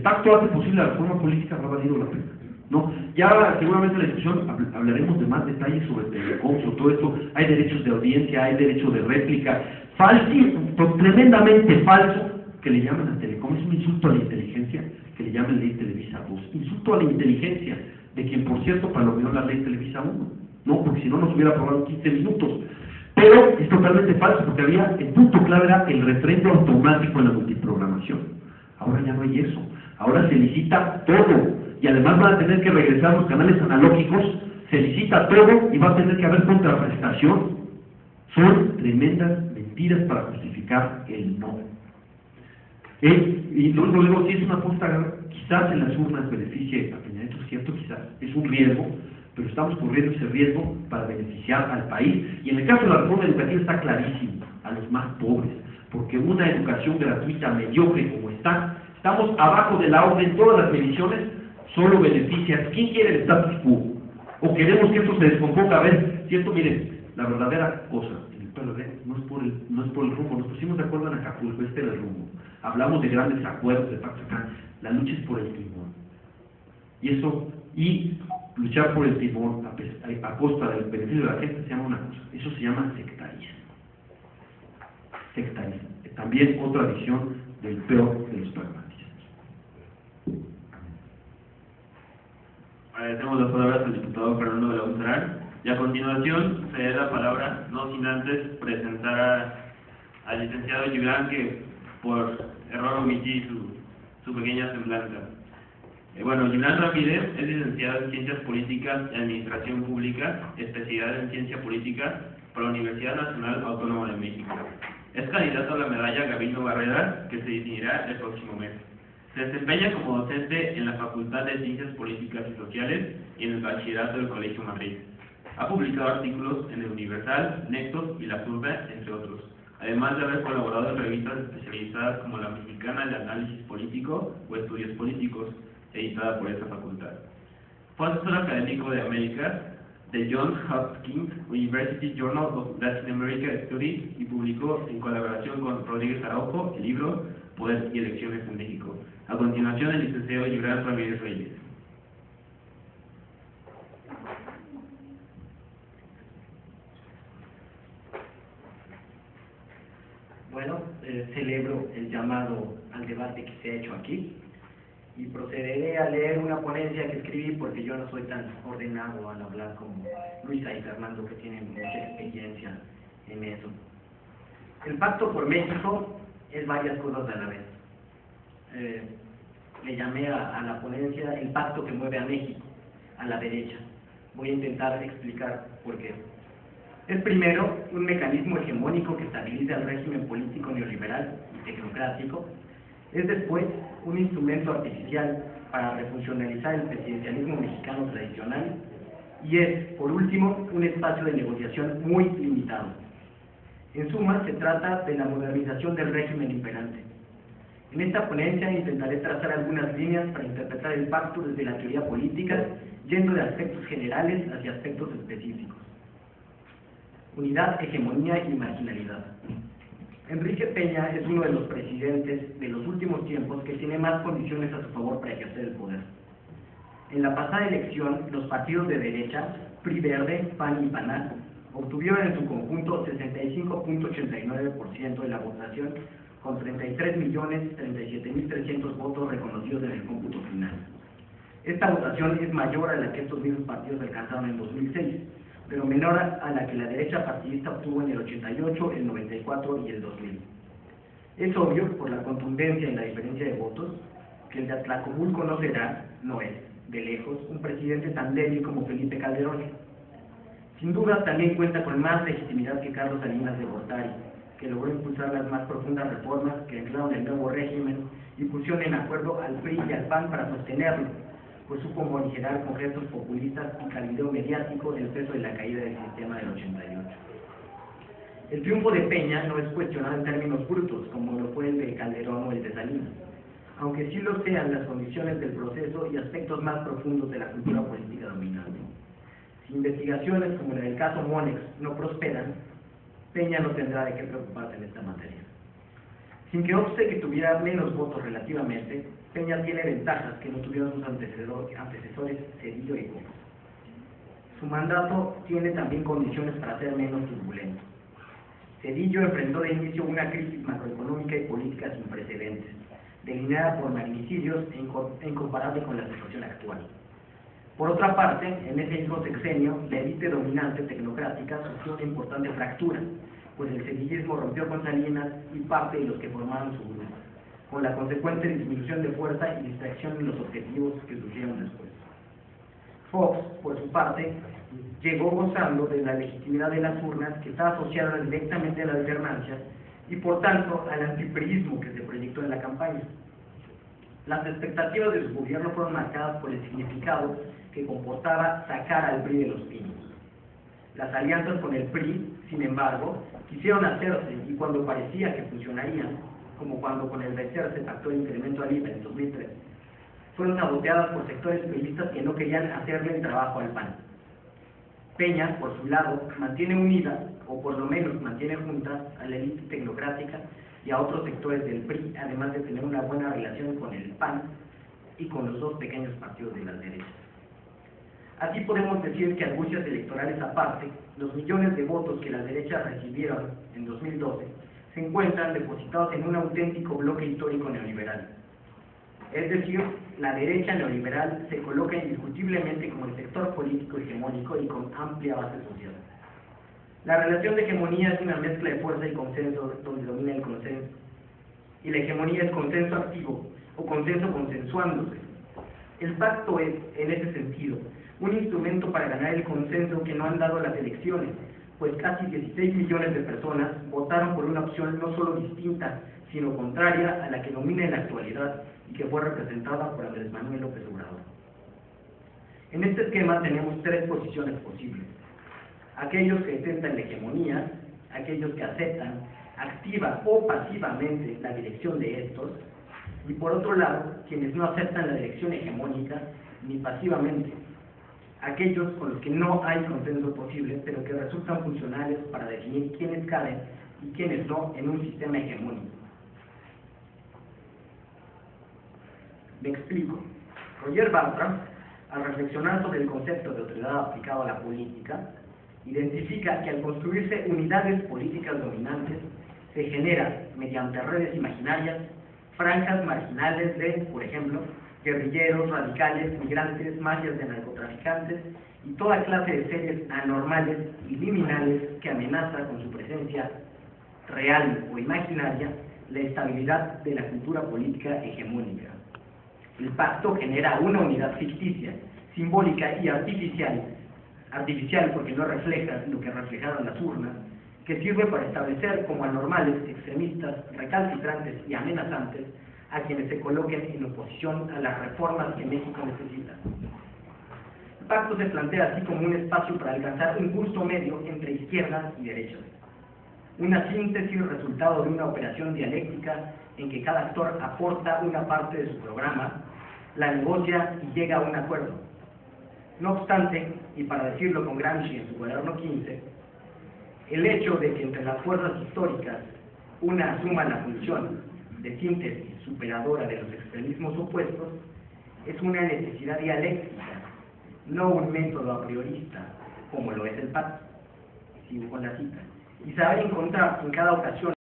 está actuando posible la reforma política, habrá valido la pena, ¿no? Ya seguramente en la discusión hablaremos de más detalles sobre Telecom, sobre todo esto. Hay derechos de audiencia, hay derecho de réplica. Tremendamente falso que le llaman a Telecom, es un insulto a la inteligencia, que le llamen ley Televisa 2, insulto a la inteligencia, de quien por cierto palomeó la ley Televisa 1, no, porque si no nos hubiera aprobado en 15 minutos. Pero es totalmente falso, porque el punto clave era el refrendo automático en la multiprogramación. Ahora ya no hay eso, ahora se licita todo, y además van a tener que regresar los canales analógicos, se licita todo y va a tener que haber contraprestación. Son tremendas mentiras para justificar el no. Y luego digo, si es una apuesta, quizás en las urnas beneficie a Peña Nieto, es cierto, quizás, es un riesgo, pero estamos corriendo ese riesgo para beneficiar al país. Y en el caso de la reforma educativa está clarísimo, a los más pobres, porque una educación gratuita, mediocre como está, estamos abajo de la orden, todas las mediciones, solo beneficia. ¿Quién quiere el status quo? ¿O queremos que esto se descomponga? A ver, cierto, miren, la verdadera cosa en el PRD no es por el rumbo, nos pusimos de acuerdo en Acapulco, este era el rumbo. Hablamos de grandes acuerdos, de pactos acá, la lucha es por el timón. Y luchar por el timón a costa del beneficio de la gente se llama una cosa, eso se llama sectarismo. Sectarismo. También otra visión del peor de los pragmáticos. Agradecemos las palabras al diputado Fernando de la Monserrat y a continuación se da la palabra, no sin antes presentar al licenciado Gibran, que por error omití su pequeña semblanza. Bueno, Gibran Ramírez es licenciado en Ciencias Políticas y Administración Pública, especialidad en Ciencia Política por la Universidad Nacional Autónoma de México. Es candidato a la medalla Gabino Barrera, que se distinguirá el próximo mes. Se desempeña como docente en la Facultad de Ciencias Políticas y Sociales y en el Bachillerato del Colegio Madrid. Ha publicado artículos en El Universal, Nexos y La Plurbe, entre otros, además de haber colaborado en revistas especializadas como la Mexicana de Análisis Político o Estudios Políticos, editada por esa facultad. Fue asesor académico de América de Johns Hopkins University Journal of Latin America Studies y publicó en colaboración con Rodríguez Araujo el libro Poder y Elecciones en México. A continuación, el licenciado Gibran Ramírez Reyes. Bueno, celebro el llamado al debate que se ha hecho aquí y procederé a leer una ponencia que escribí porque yo no soy tan ordenado al hablar como Luisa y Fernando, que tienen mucha experiencia en eso. El Pacto por México es varias cosas a la vez. Le llamé a la ponencia el pacto que mueve a México, a la derecha. Voy a intentar explicar por qué. Es primero un mecanismo hegemónico que estabiliza el régimen político neoliberal y tecnocrático. Es después un instrumento artificial para refuncionalizar el presidencialismo mexicano tradicional. Y es, por último, un espacio de negociación muy limitado. En suma, se trata de la modernización del régimen imperante. En esta ponencia intentaré trazar algunas líneas para interpretar el pacto desde la teoría política, yendo de aspectos generales hacia aspectos específicos. Unidad, hegemonía y marginalidad. Enrique Peña es uno de los presidentes de los últimos tiempos que tiene más condiciones a su favor para ejercer el poder. En la pasada elección, los partidos de derecha, PRI Verde, PAN y PANAL, obtuvieron en su conjunto 65.89% de la votación, con 33.037.300 votos reconocidos en el cómputo final. Esta votación es mayor a la que estos mismos partidos alcanzaron en 2006, pero menor a la que la derecha partidista obtuvo en el 88, el 94 y el 2000. Es obvio, por la contundencia y la diferencia de votos, que el de Atlacomulco no será, no es, de lejos, un presidente tan débil como Felipe Calderón. Sin duda también cuenta con más legitimidad que Carlos Salinas de Gortari, que logró impulsar las más profundas reformas que anclaron el nuevo régimen y pusieron en acuerdo al PRI y al PAN para sostenerlo, pues supo morigerar con gestos populistas y calideo mediático el peso de la caída del sistema del 88. El triunfo de Peña no es cuestionado en términos brutos, como lo fue el de Calderón o el de Salinas, aunque sí lo sean las condiciones del proceso y aspectos más profundos de la cultura política dominante. Si investigaciones como la del caso Monex no prosperan, Peña no tendrá de qué preocuparse en esta materia. Sin que obste que tuviera menos votos relativamente, Peña tiene ventajas que no tuvieron sus antecesores Zedillo y Fox. Su mandato tiene también condiciones para ser menos turbulento. Zedillo enfrentó de inicio una crisis macroeconómica y política sin precedentes, delineada por magnicidios e incomparable con la situación actual. Por otra parte, en ese mismo sexenio, la élite dominante tecnocrática sufrió una importante fractura, pues el zedillismo rompió con Salinas y parte de los que formaban su grupo, con la consecuente disminución de fuerza y distracción en los objetivos que surgieron después. Fox, por su parte, llegó gozando de la legitimidad de las urnas que está asociada directamente a la alternancia y por tanto al antipriismo que se proyectó en la campaña. Las expectativas de su gobierno fueron marcadas por el significado que comportaba sacar al PRI de los pinos. Las alianzas con el PRI, sin embargo, quisieron hacerse y cuando parecía que funcionarían, como cuando con el BESER se pactó el incremento al IVA en 2003, fueron saboteadas por sectores priistas que no querían hacerle el trabajo al PAN. Peña, por su lado, mantiene unida, o por lo menos mantiene juntas, a la élite tecnocrática y a otros sectores del PRI, además de tener una buena relación con el PAN y con los dos pequeños partidos de las derechas. Así podemos decir que, argucias electorales aparte, los millones de votos que las derechas recibieron en 2012 se encuentran depositados en un auténtico bloque histórico neoliberal. Es decir, la derecha neoliberal se coloca indiscutiblemente como el sector político hegemónico y con amplia base social. La relación de hegemonía es una mezcla de fuerza y consenso donde domina el consenso. Y la hegemonía es consenso activo o consenso consensuándose. El pacto es, en ese sentido, un instrumento para ganar el consenso que no han dado las elecciones, pues casi 16 millones de personas votaron por una opción no solo distinta, sino contraria a la que domina en la actualidad y que fue representada por Andrés Manuel López Obrador. En este esquema tenemos tres posiciones posibles: aquellos que intentan la hegemonía, aquellos que aceptan activa o pasivamente la dirección de estos, y por otro lado, quienes no aceptan la dirección hegemónica ni pasivamente, aquellos con los que no hay consenso posible, pero que resultan funcionales para definir quiénes caben y quiénes no en un sistema hegemónico. Me explico. Roger Bartra, al reflexionar sobre el concepto de autoridad aplicado a la política, identifica que al construirse unidades políticas dominantes, se genera, mediante redes imaginarias, franjas marginales de, por ejemplo, guerrilleros, radicales, migrantes, mafias de narcotraficantes y toda clase de seres anormales y liminales que amenazan con su presencia real o imaginaria la estabilidad de la cultura política hegemónica. El pacto genera una unidad ficticia, simbólica y artificial porque no refleja lo que reflejaron las urnas, que sirve para establecer como anormales, extremistas, recalcitrantes y amenazantes a quienes se coloquen en oposición a las reformas que México necesita. El pacto se plantea así como un espacio para alcanzar un justo medio entre izquierdas y derechas, una síntesis resultado de una operación dialéctica en que cada actor aporta una parte de su programa, la negocia y llega a un acuerdo. No obstante, y para decirlo con Gramsci en su cuaderno 15, el hecho de que entre las fuerzas históricas una asuma la función de síntesis superadora de los extremismos opuestos es una necesidad dialéctica, no un método a priorista, como lo es el pacto. Sigo con la cita. Y saber encontrar en cada ocasión